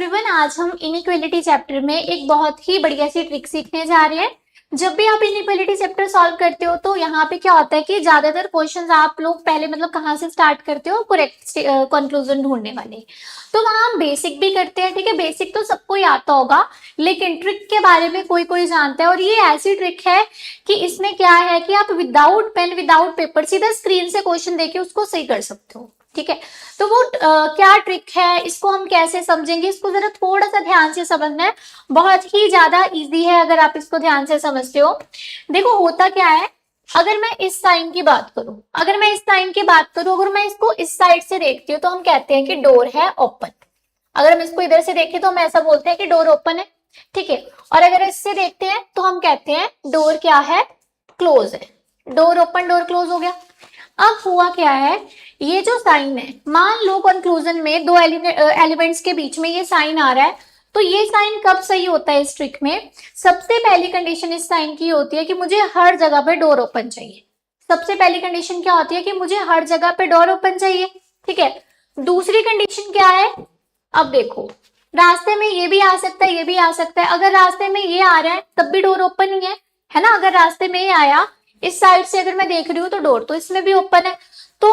Everyone, आज हम inequality chapter में एक बहुत ही बढ़िया सी ट्रिक सीखने जा रहे हैं। जब भी आप इनइक्वालिटी चैप्टर सॉल्व करते हो तो यहाँ पे क्या होता है कि ज्यादातर क्वेश्चंस आप लोग पहले कहाँ से स्टार्ट करते हो, करेक्ट कंक्लूजन ढूंढने वाले। तो वहां हम बेसिक भी करते हैं, ठीक है। बेसिक तो सबको ही आता होगा, लेकिन ट्रिक के बारे में कोई कोई जानता है। और ये ऐसी ट्रिक है कि इसमें क्या है कि आप विदाउट पेन विदाउट पेपर सीधा स्क्रीन से क्वेश्चन देके उसको सही कर सकते हो, ठीक है। तो वो क्या ट्रिक है, इसको हम कैसे समझेंगे, इसको जरा थोड़ा सा ध्यान से समझना है। बहुत ही ज्यादा इजी है अगर आप इसको ध्यान से समझते हो। देखो होता क्या है, अगर मैं इस साइन की बात करूं, अगर मैं इसको इस साइड से देखती हूँ तो हम कहते हैं कि डोर है ओपन। अगर हम इसको इधर से देखें तो हम ऐसा बोलते हैं कि डोर ओपन है, ठीक है। और अगर इससे देखते हैं तो हम कहते हैं डोर क्या है, क्लोज है। डोर ओपन डोर क्लोज हो गया। अब हुआ क्या है, ये जो साइन है, मान लो कंक्लूजन में दो एलिमेंट्स के बीच में ये साइन आ रहा है, तो ये साइन कब सही होता है इस ट्रिक में। सबसे पहली कंडीशन इस साइन की होती है कि मुझे हर जगह पे डोर ओपन चाहिए। सबसे पहली कंडीशन क्या होती है कि मुझे हर जगह पे डोर ओपन चाहिए, ठीक है। दूसरी कंडीशन क्या है, अब देखो रास्ते में ये भी आ सकता है, ये भी आ सकता है। अगर रास्ते में ये आ रहा है तब भी डोर ओपन ही है ना। अगर रास्ते में ये आया इस साइड से अगर मैं देख रही हूँ तो डोर तो इसमें भी ओपन है। तो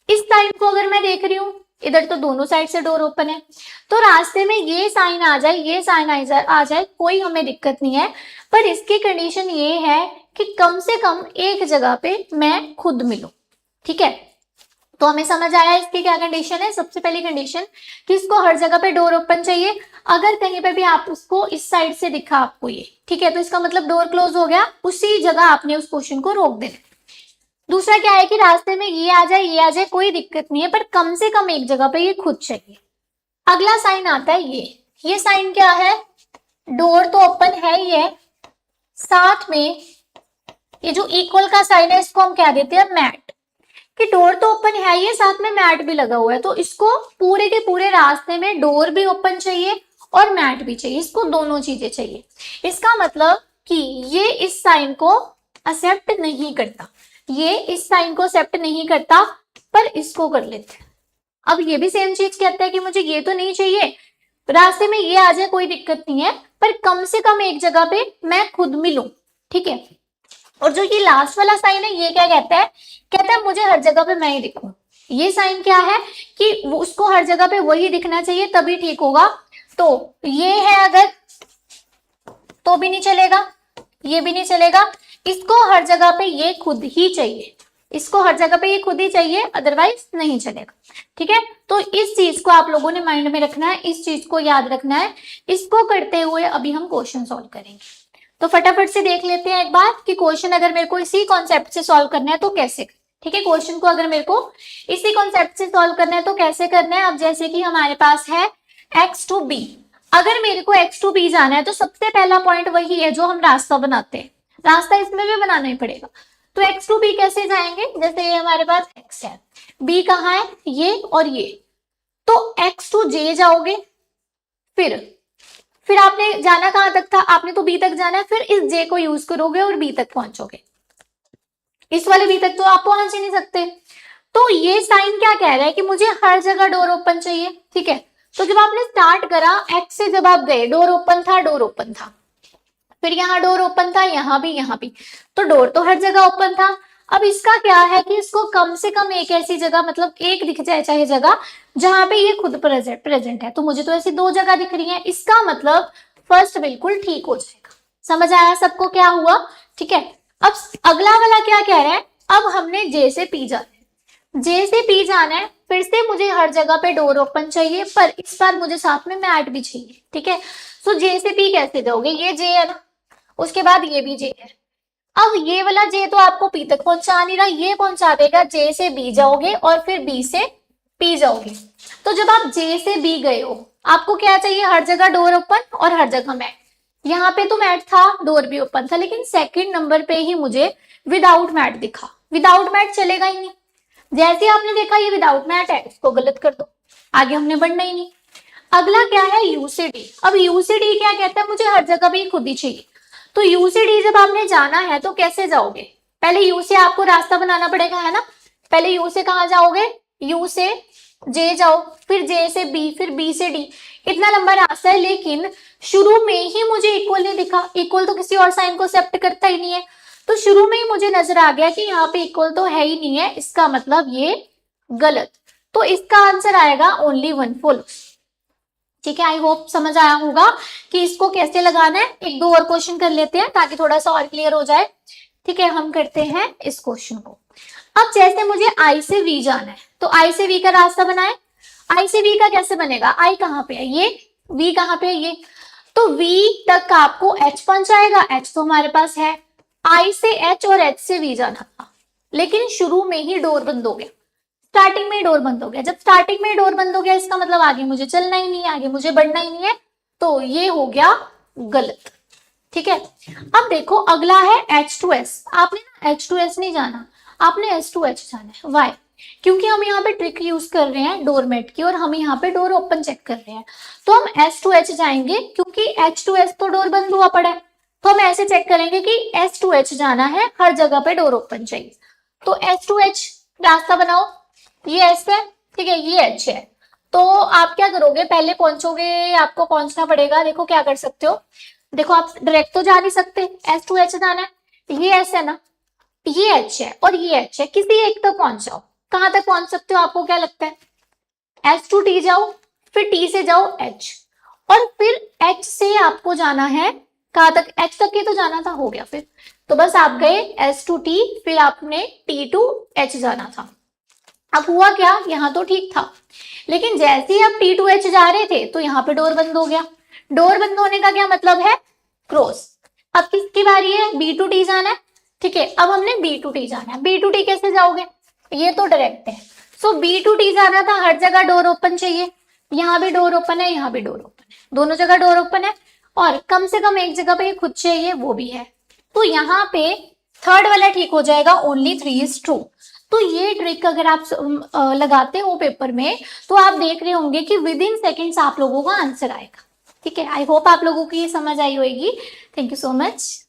इस साइड को अगर मैं देख रही हूँ इधर तो दोनों साइड से डोर ओपन है। तो रास्ते में ये साइन आ जाए, ये साइन आ जाए, कोई हमें दिक्कत नहीं है। पर इसकी कंडीशन ये है कि कम से कम एक जगह पे मैं खुद मिलूं, ठीक है। तो हमें समझ आया इसकी क्या कंडीशन है। सबसे पहली कंडीशन कि इसको हर जगह पे डोर ओपन चाहिए। अगर कहीं पे भी आप उसको इस साइड से दिखा आपको ये, ठीक है, तो इसका मतलब डोर क्लोज हो गया, उसी जगह आपने उस क्वेश्चन को रोक देना। दूसरा क्या है कि रास्ते में ये आ जाए, ये आ जाए, कोई दिक्कत नहीं है, पर कम से कम एक जगह पे ये खुद चाहिए। अगला साइन आता है ये साइन क्या है, डोर तो ओपन है ही है, साथ में ये जो इक्वल का साइन है इसको हम क्या देते हैं, मैट। कि डोर तो ओपन है ही है, साथ में मैट भी लगा हुआ है, तो इसको पूरे के पूरे रास्ते में डोर भी ओपन चाहिए और मैट भी चाहिए, इसको दोनों चीजें चाहिए। इसका मतलब कि ये इस साइन को एक्सेप्ट नहीं करता, ये इस साइन को एक्सेप्ट नहीं करता, पर इसको कर लेते हैं। अब ये भी सेम चीज कहता है कि मुझे ये तो नहीं चाहिए, रास्ते में ये आ जाए कोई दिक्कत नहीं है, पर कम से कम एक जगह पे मैं खुद मिलूं, ठीक है। और जो ये लास्ट वाला साइन है ये क्या कहता है मुझे हर जगह पे मैं ही दिखूं। ये साइन क्या है कि उसको हर जगह पे वही दिखना चाहिए तभी ठीक होगा। तो ये है अगर तो भी नहीं चलेगा, ये भी नहीं चलेगा, इसको हर जगह पे ये खुद ही चाहिए, इसको हर जगह पे ये खुद ही चाहिए, अदरवाइज नहीं चलेगा, ठीक है। तो इस चीज को आप लोगों ने माइंड में रखना है, इस चीज को याद रखना है। इसको करते हुए अभी हम क्वेश्चन सॉल्व करेंगे। तो फटाफट से देख लेते हैं एक बार कि क्वेश्चन अगर मेरे को इसी कॉन्सेप्ट से सॉल्व करना है तो कैसे, ठीक है। क्वेश्चन को अगर मेरे को इसी कॉन्सेप्ट से सॉल्व करना है तो कैसे करना है। अब जैसे कि हमारे पास है x to b, अगर मेरे को x to b जाना है तो सबसे पहला पॉइंट वही है जो हम रास्ता बनाते हैं, रास्ता इसमें भी बनाना ही पड़ेगा। तो x to b कैसे जाएंगे, जैसे ये हमारे पास x है, b कहाँ है, ये और ये, तो x to j जाओगे, फिर आपने जाना कहां तक था, आपने तो बी तक जाना है, फिर इस जे को यूज करोगे और बी तक पहुंचोगे। इस वाले बी तक तो आप पहुंच ही नहीं सकते। तो ये साइन क्या कह रहा है कि मुझे हर जगह डोर ओपन चाहिए, ठीक है। तो जब आपने स्टार्ट करा एक्स से, जब आप गए डोर ओपन था, फिर यहाँ डोर ओपन था, यहाँ भी, तो डोर तो हर जगह ओपन था। अब इसका क्या है कि इसको कम से कम एक ऐसी जगह, मतलब एक दिख जाए चाहे जगह, जहां पे ये खुद प्रेजेंट है। तो मुझे तो ऐसी दो जगह दिख रही है, इसका मतलब फर्स्ट बिल्कुल ठीक हो जाएगा। समझ आया सबको क्या हुआ, ठीक है। अब अगला वाला क्या कह रहा है, अब हमने जे से पी जाना है, जे से पी जाना है, फिर से मुझे हर जगह पे डोर ओपन चाहिए, पर इस बार मुझे साथ में मैट भी चाहिए, ठीक है। तो जे से पी कैसे जाओगे, ये जे है ना, उसके बाद ये भी जे है। अब ये वाला जे तो आपको पी तक पहुंचा नहीं रहा, ये पहुंचा देगा, जे से बी जाओगे और फिर बी से पी जाओगे। तो जब आप जे से बी गए हो, आपको क्या चाहिए, हर जगह डोर ओपन और हर जगह मैट। यहाँ पे तो मैट था, डोर भी ओपन था, लेकिन सेकंड नंबर पे ही मुझे विदाउट मैट दिखा। विदाउट मैट चलेगा ही नहीं, जैसे आपने देखा ये विदाउट मैट है, इसको गलत कर दो, आगे हमने बढ़ना ही नहीं। अगला क्या है, यू से डी। अब यू से डी क्या कहता है, मुझे हर जगह पे खुद ही चाहिए। तो यू से डी जब आपने जाना है तो कैसे जाओगे, पहले यू से आपको रास्ता बनाना पड़ेगा, है ना। पहले यू से कहाँ जाओगे, यू से जे जाओ, फिर जे से बी, फिर बी से डी, इतना लंबा रास्ता है, लेकिन शुरू में ही मुझे इक्वल नहीं दिखा। इक्वल तो किसी और साइन को एक्सेप्ट करता ही नहीं है, तो शुरू में ही मुझे नजर आ गया कि यहाँ पे इक्वल तो है ही नहीं है, इसका मतलब ये गलत। तो इसका आंसर आएगा ओनली 1 फॉलोस। ठीक है, आई होप समझ आया होगा कि इसको कैसे लगाना है। एक दो और क्वेश्चन कर लेते हैं ताकि थोड़ा सा और क्लियर हो जाए। ठीक है, हम करते हैं इस क्वेश्चन को। अब जैसे मुझे आई से वी जाना है, तो आई से वी का रास्ता बनाए। आई से वी का कैसे बनेगा, आई कहाँ पे है ये, वी कहाँ पे है ये, तो वी तक आपको एच पहुंचाएगा, एच तो हमारे पास है। आई से एच और एच से वी जाना था, लेकिन शुरू में ही डोर बंद हो गया, स्टार्टिंग में ही डोर बंद हो गया। जब स्टार्टिंग में ही डोर बंद हो गया, इसका मतलब आगे मुझे चलना ही नहीं है, आगे मुझे बढ़ना ही नहीं है, तो ये हो गया गलत। ठीक है, अब देखो अगला है H2S। आपने ना H2S नहीं जाना, आपने S2H जाना है। वाई? क्योंकि हम यहाँ पे ट्रिक यूज कर रहे हैं डोरमेट की, और हम यहाँ पे डोर ओपन चेक कर रहे हैं, तो हम S2H जाएंगे, क्योंकि H2S तो डोर बंद हुआ पड़ा है। तो हम ऐसे चेक करेंगे कि S2H जाना है, हर जगह पे डोर ओपन चाहिए। तो S2H रास्ता बनाओ, ये S है, ठीक है, ये H है। तो आप क्या करोगे, पहले पहुंचोगे, आपको पहुंचना पड़ेगा। देखो क्या कर सकते हो, देखो आप डायरेक्ट तो जा नहीं सकते, S2H जाना है, ये S है ना, ये H है और ये H है, किसी एक तक पहुंच जाओ। कहां तक पहुंच सकते हो, आपको क्या लगता है, S2T जाओ, फिर T से जाओ H, और फिर H से आपको जाना है कहां तक, H तक ही तो जाना था, हो गया फिर। तो बस आप गए S2T, फिर आपने T2H जाना था। अब हुआ क्या, यहाँ तो ठीक था, लेकिन जैसे ही आप T2H जा रहे थे तो यहाँ पे डोर बंद हो गया। डोर बंद होने का क्या मतलब है, क्रॉस। अब किसकी बारी है, B2T जाना है। ठीक है, अब हमने B2T जाना है। B2T कैसे जाओगे, ये तो डायरेक्ट है, सो B2T जाना था, हर जगह डोर ओपन चाहिए। यहाँ भी डोर ओपन है, यहाँ भी डोर ओपन है, दोनों जगह डोर ओपन है, और कम से कम एक जगह पे ये खुद चाहिए, वो भी है। तो यहाँ पे थर्ड वाला ठीक हो जाएगा, ओनली 3 इज ट्रू। तो ये ट्रिक अगर आप लगाते हो पेपर में, तो आप देख रहे होंगे कि विद इन सेकेंड्स आप लोगों का आंसर आएगा। ठीक है, आई होप आप लोगों की ये समझ आई होगी। Thank you so much.